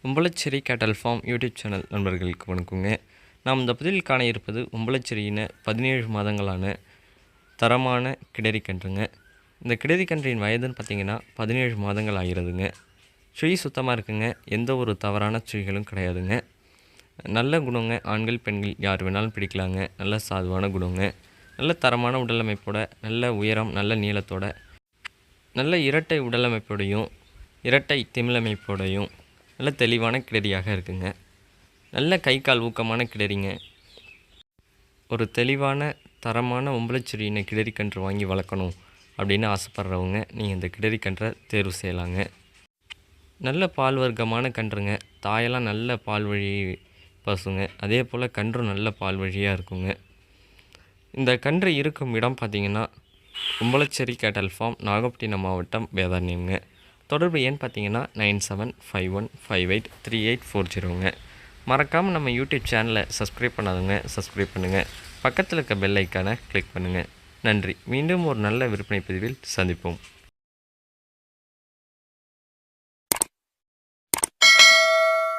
உம்பளச்சேரி கேட்டல் form YouTube channel நண்பர்களுக்கு வணக்கங்க. நாம் இந்த பதிவில் காண இருப்பது உம்பளச்சேரியின 17 மாதங்களான தரமான கிடரிக்கன்றுங்க. இந்த கிடரிக்கன்றின் வயதுன்னு பார்த்திங்கன்னா 17 மாதங்கள் ஆகிறதுங்க. சுழி சுத்தமாக இருக்குங்க. எந்த ஒரு தவறான சுழிகளும் கிடையாதுங்க. நல்ல குணங்க. ஆண்கள் பெண்கள் யார் வேணாலும் பிடிக்கலாங்க. நல்ல சாதுவான குணங்க. நல்ல தரமான உடலமைப்போட, நல்ல உயரம், நல்ல நீளத்தோட, நல்ல இரட்டை உடலமைப்போடையும் இரட்டை திமிழமைப்போடையும் நல்ல தெளிவான கிடரியாக இருக்குங்க. நல்ல கை கால் ஊக்கமான கிடரிங்க. ஒரு தெளிவான தரமான உம்பளச்சேரியின கிடரிக்கன்று வாங்கி வளர்க்கணும் அப்படின்னு ஆசைப்பட்றவங்க நீங்கள் இந்த கிடரிக்கன்றை தேர்வு செய்யலாங்க. நல்ல பால் வர்க்கமான கன்றுங்க. தாயெல்லாம் நல்ல பால் வழி பசுங்க. அதே போல் கன்றும் நல்ல பால் வழியாக இருக்குங்க. இந்த கன்று இருக்கும் இடம் பார்த்திங்கன்னா உம்பளச்சேரி கேட்டல் ஃபார்ம், நாகப்பட்டினம் மாவட்டம், வேதாரண்யம்ங்க. தொடர்பு எண் பார்த்திங்கன்னா 9751583840ங்க. மறக்காமல் நம்ம யூடியூப் சேனலை சப்ஸ்கிரைப் பண்ணாதுங்க, சப்ஸ்கிரைப் பண்ணுங்கள். பக்கத்தில் இருக்க பெல் ஐக்கானை கிளிக் பண்ணுங்கள். நன்றி. மீண்டும் ஒரு நல்ல விற்பனை பதிவில் சந்திப்போம்.